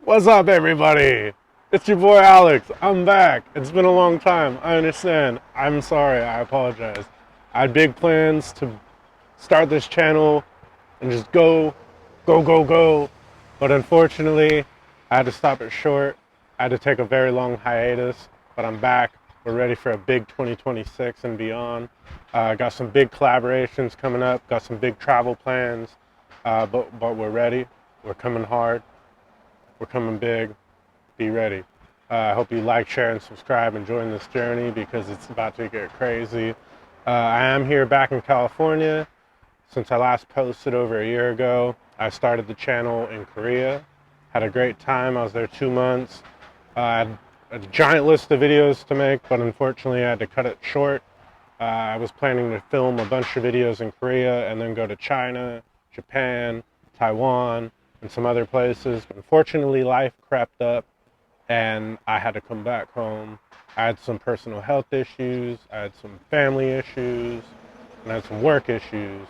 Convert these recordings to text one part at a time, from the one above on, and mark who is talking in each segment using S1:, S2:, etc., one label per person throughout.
S1: What's up, everybody? It's your boy Alex. I'm back. It's been a long time. I understand. I'm sorry. I apologize. I had big plans to start this channel and just go, go, go, go. But unfortunately, I had to stop it short. I had to take a very long hiatus, but I'm back. We're ready for a big 2026 and beyond. Got some big collaborations coming up, got some big travel plans, but we're ready. We're coming hard. We're coming big. Be ready. I hope you like, share, and subscribe and join this journey because it's about to get crazy. I am here back in California. Since I last posted over a year ago, I started the channel in Korea. Had a great time. I was there 2 months. I had a giant list of videos to make, but unfortunately I had to cut it short. I was planning to film a bunch of videos in Korea and then go to China, Japan, Taiwan, and some other places. Unfortunately, life crept up and I had to come back home. I had some personal health issues, I had some family issues, and I had some work issues.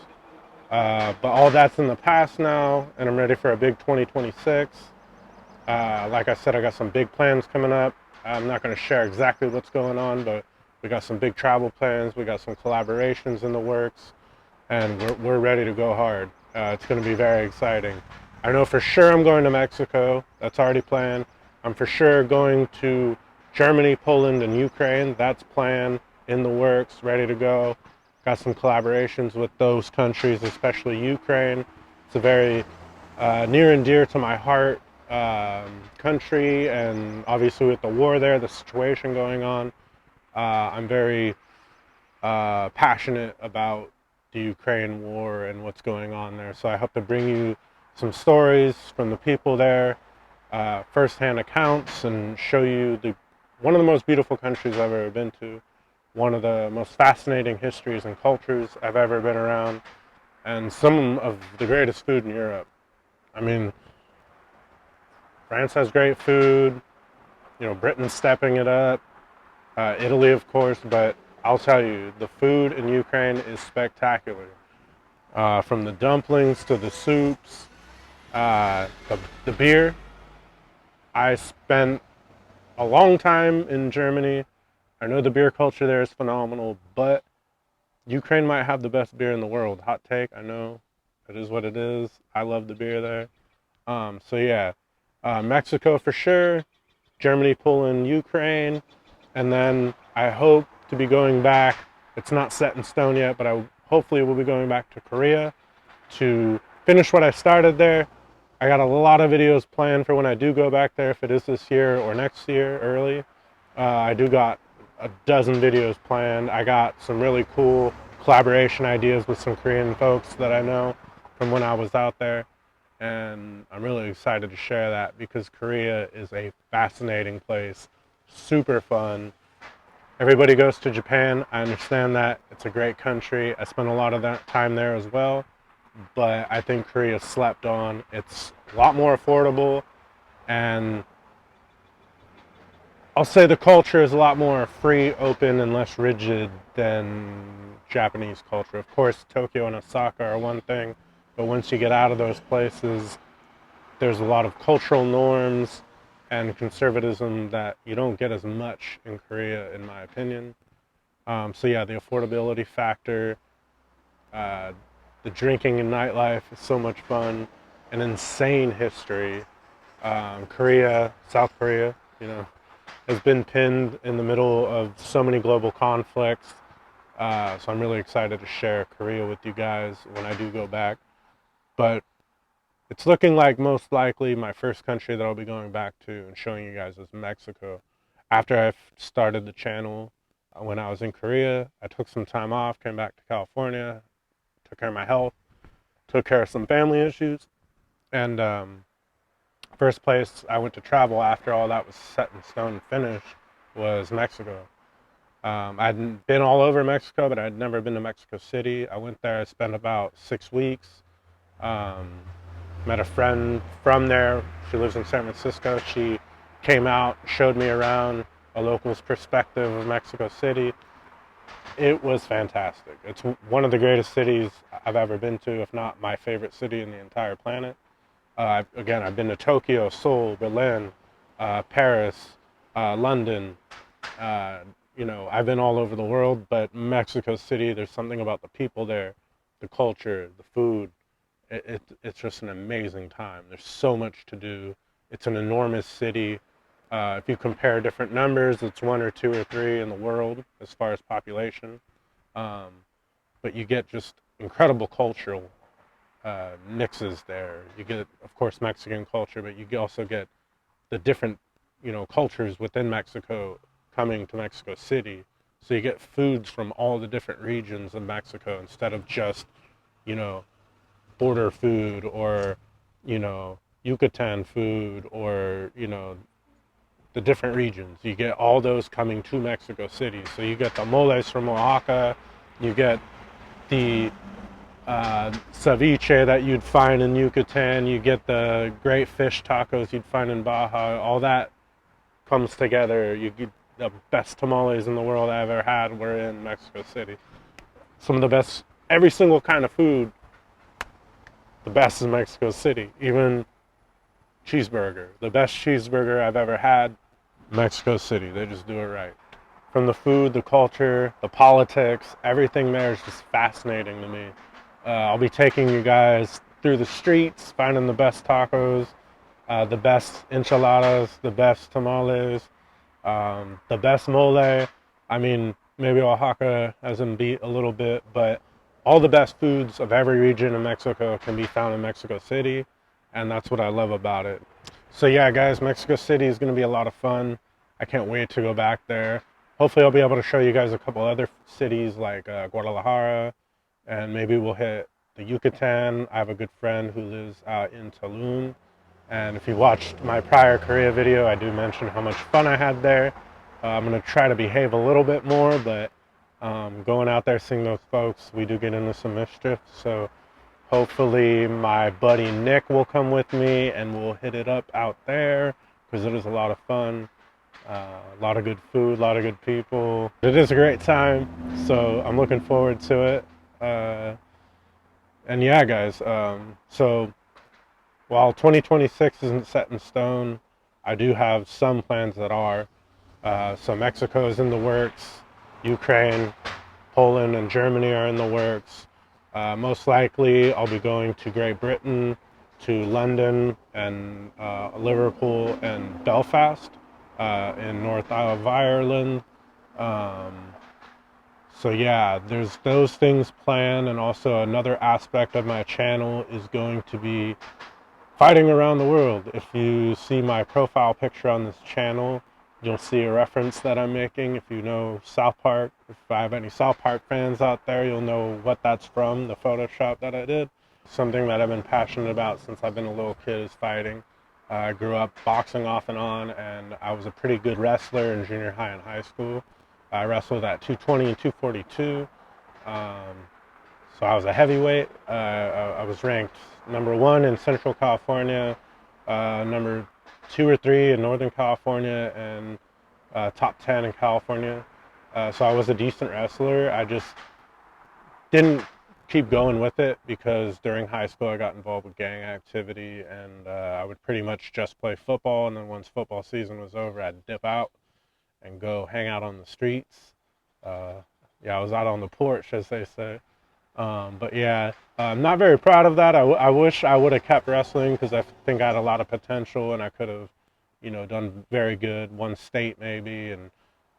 S1: But all that's in the past now, and I'm ready for a big 2026. Like I said, I got some big plans coming up. I'm not going to share exactly what's going on, but we got some big travel plans. We got some collaborations in the works, and we're ready to go hard. It's going to be very exciting. I know for sure I'm going to Mexico. That's already planned. I'm for sure going to Germany, Poland, and Ukraine. That's planned, in the works, ready to go. Got some collaborations with those countries, especially Ukraine. It's a very near and dear to my heart country, and obviously with the war there, the situation going on, I'm very passionate about the Ukraine war and what's going on there. So I hope to bring you some stories from the people there, first-hand accounts, and show you one of the most beautiful countries I've ever been to, one of the most fascinating histories and cultures I've ever been around, and some of the greatest food in Europe. I mean, France has great food, Britain's stepping it up, Italy, of course, but I'll tell you, the food in Ukraine is spectacular. From the dumplings to the soups, the beer. I spent a long time in Germany. I know the beer culture there is phenomenal, but Ukraine might have the best beer in the world. Hot take, I know. It is what it is. I love the beer there. So yeah, Mexico for sure, Germany, Poland, Ukraine, and then I hope to be going back. It's not set in stone yet, but I hopefully will be going back to Korea to finish what I started there. I got a lot of videos planned for when I do go back there, if it is this year or next year early. I do got a dozen videos planned. I got some really cool collaboration ideas with some Korean folks that I know from when I was out there. And I'm really excited to share that because Korea is a fascinating place, super fun. Everybody goes to Japan. I understand that. It's a great country. I spent a lot of that time there as well. But I think Korea slept on. It's a lot more affordable, and I'll say the culture is a lot more free, open, and less rigid than Japanese culture. Of course, Tokyo and Osaka are one thing, but once you get out of those places, there's a lot of cultural norms and conservatism that you don't get as much in Korea, in my opinion. So yeah, the affordability factor, uh, the drinking and nightlife is so much fun, an insane history. Korea, South Korea, has been pinned in the middle of so many global conflicts. So I'm really excited to share Korea with you guys when I do go back. But it's looking like most likely my first country that I'll be going back to and showing you guys is Mexico. After I started the channel, when I was in Korea, I took some time off, came back to California, took care of my health, took care of some family issues, and first place I went to travel after all that was set in stone and finished was Mexico. I'd been all over Mexico, but I'd never been to Mexico City. I went there, I spent about 6 weeks. Um, Met a friend from there. She lives in San Francisco. She came out, showed me around a local's perspective of Mexico City. It was fantastic. It's one of the greatest cities I've ever been to, if not my favorite city in the entire planet. Again, I've been to Tokyo, Seoul, Berlin, Paris, London. Uh, I've been all over the world, but Mexico City, there's something about the people there, the culture, the food. It's just an amazing time. There's so much to do. It's an enormous city. If you compare different numbers, it's one or two or three in the world as far as population. Um, but you get just incredible cultural mixes there. You get, of course, Mexican culture, but you also get the different, cultures within Mexico coming to Mexico City. So you get foods from all the different regions of Mexico instead of just, you know, border food or, Yucatan food or, the different regions. You get all those coming to Mexico City. So you get the moles from Oaxaca, you get the ceviche that you'd find in Yucatan, you get the great fish tacos you'd find in Baja. All that comes together. You get the best tamales in the world I've ever had were in Mexico City. Some of the best, every single kind of food, the best in Mexico City. Even cheeseburger, the best cheeseburger I've ever had, Mexico City. They just do it right. From the food, the culture, the politics, everything there is just fascinating to me. I'll be taking you guys through the streets, finding the best tacos, the best enchiladas, the best tamales, the best mole. I mean, maybe Oaxaca has them beat a little bit, but all the best foods of every region in Mexico can be found in Mexico City, and that's what I love about it. So yeah, guys, Mexico City is going to be a lot of fun. I can't wait to go back there. Hopefully I'll be able to show you guys a couple other cities like Guadalajara, and maybe we'll hit the Yucatan. I have a good friend who lives out in Tulum, and if you watched my prior Korea video, I do mention how much fun I had there. I'm going to try to behave a little bit more, but going out there seeing those folks, we do get into some mischief. So hopefully my buddy Nick will come with me and we'll hit it up out there because it is a lot of fun. A lot of good food, a lot of good people. It is a great time, so I'm looking forward to it. And yeah, guys, so while 2026 isn't set in stone, I do have some plans that are. So Mexico is in the works, Ukraine, Poland, and Germany are in the works. Most likely, I'll be going to Great Britain, to London, and Liverpool, and Belfast in North of Ireland. So yeah, there's those things planned, and also another aspect of my channel is going to be fighting around the world. If you see my profile picture on this channel, you'll see a reference that I'm making. If you know South Park, if I have any South Park fans out there, you'll know what that's from, the Photoshop that I did. Something that I've been passionate about since I've been a little kid is fighting. I grew up boxing off and on, and I was a pretty good wrestler in junior high and high school. I wrestled at 220 and 242. So I was a heavyweight. I was ranked #1 in Central California, number 2 or 3 in Northern California, and top 10 in California. So I was a decent wrestler. I just didn't keep going with it because during high school I got involved with gang activity, and I would pretty much just play football, and then once football season was over, I'd dip out and go hang out on the streets. Yeah, I was out on the porch, as they say. But yeah, I'm not very proud of that. I wish I would have kept wrestling because I think I had a lot of potential and I could have, done very good, won state maybe, and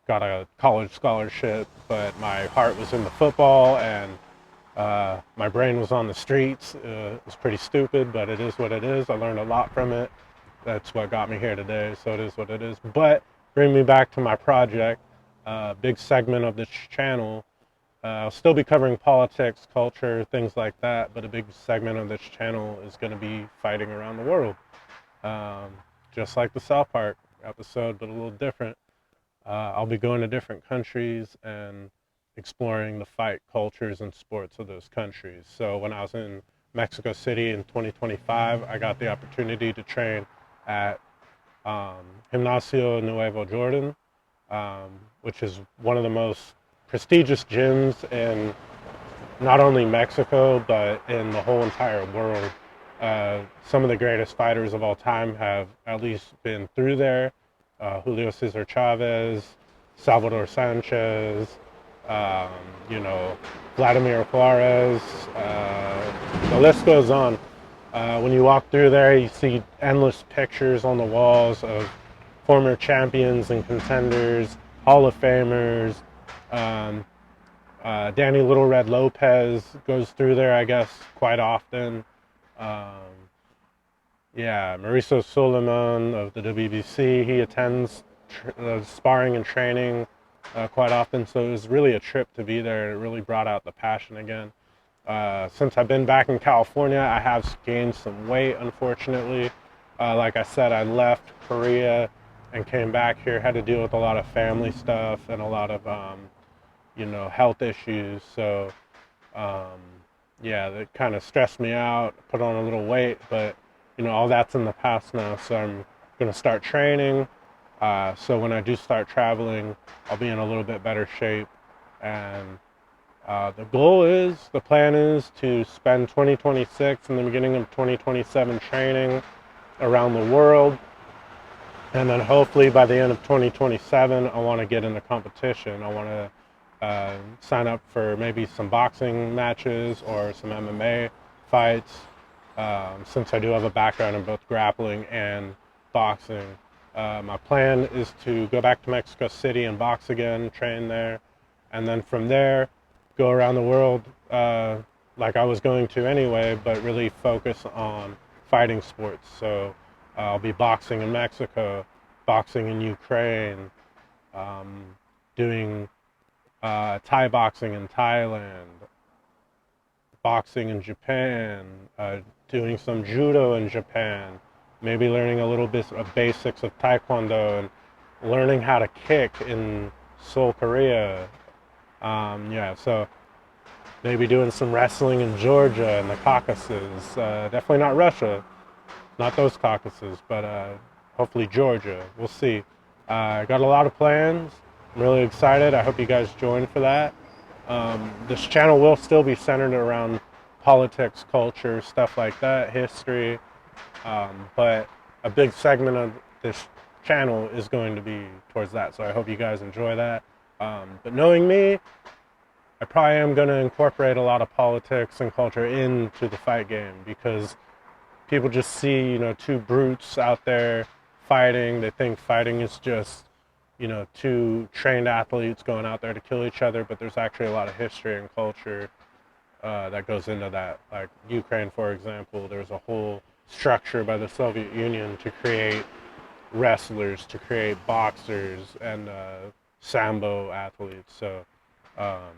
S1: got a college scholarship. But my heart was in the football, and my brain was on the streets. It was pretty stupid, but it is what it is. I learned a lot from it. That's what got me here today, so it is what it is. But bring me back to my project. Big segment of this channel. I'll still be covering politics, culture, things like that, but a big segment of this channel is going to be fighting around the world. Just like the South Park episode, but a little different. I'll be going to different countries and exploring the fight cultures and sports of those countries. So when I was in Mexico City in 2025, I got the opportunity to train at Gimnasio Nuevo Jordan, which is one of the most prestigious gyms in not only Mexico, but in the whole entire world. Some of the greatest fighters of all time have at least been through there. Julio Cesar Chavez, Salvador Sanchez, um, you know, Vladimir Juarez. The list goes on. When you walk through there, you see endless pictures on the walls of former champions and contenders, Hall of Famers. Um, Danny Little Red Lopez goes through there, I guess, quite often. Um, yeah, Mauricio Suleiman of the WBC, he attends sparring and training quite often, so it was really a trip to be there. It really brought out the passion again. Since I've been back in California, I have gained some weight, unfortunately. Like I said, I left Korea and came back here, had to deal with a lot of family stuff and a lot of, health issues. So, um, yeah, that kind of stressed me out, put on a little weight, but, all that's in the past now. So I'm going to start training. So when I do start traveling, I'll be in a little bit better shape. And the plan is to spend 2026 and the beginning of 2027 training around the world. And then hopefully by the end of 2027, I want to get into competition. I want to sign up for maybe some boxing matches or some MMA fights, since I do have a background in both grappling and boxing. My plan is to go back to Mexico City and box again, train there, and then from there, go around the world like I was going to anyway, but really focus on fighting sports. So I'll be boxing in Mexico, boxing in Ukraine, doing Thai boxing in Thailand, boxing in Japan, doing some judo in Japan, maybe learning a little bit of basics of Taekwondo and learning how to kick in Seoul, Korea. So maybe doing some wrestling in Georgia and the Caucasus. Definitely not Russia, not those Caucasus, but hopefully Georgia. We'll see. Got a lot of plans. I'm really excited. I hope you guys join for that. This channel will still be centered around politics, culture, stuff like that, history. But a big segment of this channel is going to be towards that. So I hope you guys enjoy that. But knowing me, I probably am going to incorporate a lot of politics and culture into the fight game, because people just see, two brutes out there fighting. They think fighting is just, two trained athletes going out there to kill each other, but there's actually a lot of history and culture that goes into that. Like Ukraine, for example, there's a whole structure by the Soviet Union to create wrestlers, to create boxers and sambo athletes. So I'm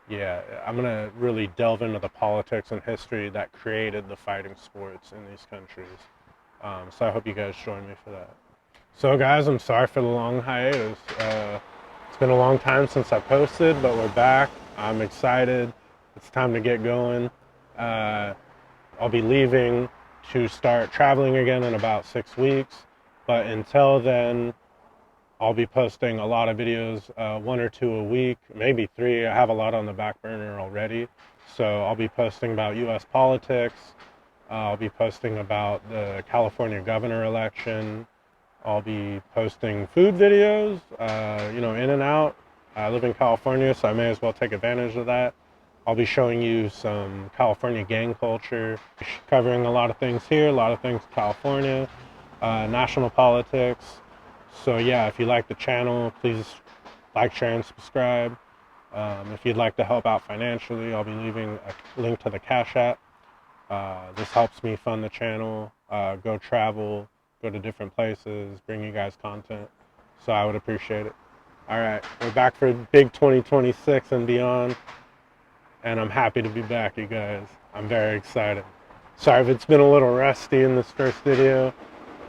S1: going to really delve into the politics and history that created the fighting sports in these countries. So I hope you guys join me for that. So guys, I'm sorry for the long hiatus. It's been a long time since I posted, but we're back. I'm excited. It's time to get going. I'll be leaving to start traveling again in about 6 weeks. But until then, I'll be posting a lot of videos, 1 or 2 a week, maybe 3. I have a lot on the back burner already. So I'll be posting about U.S. politics. I'll be posting about the California governor election. I'll be posting food videos, in and out. I live in California, so I may as well take advantage of that. I'll be showing you some California gang culture, covering a lot of things here, a lot of things California, national politics. So yeah, if you like the channel, please like, share, and subscribe. If you'd like to help out financially, I'll be leaving a link to the Cash App. This helps me fund the channel, go travel, go to different places, bring you guys content. So I would appreciate it. All right, we're back for big 2026 and beyond. And I'm happy to be back, you guys. I'm very excited. Sorry if it's been a little rusty in this first video,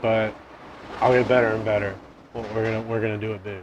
S1: but I'll get better and better. We're gonna do it big.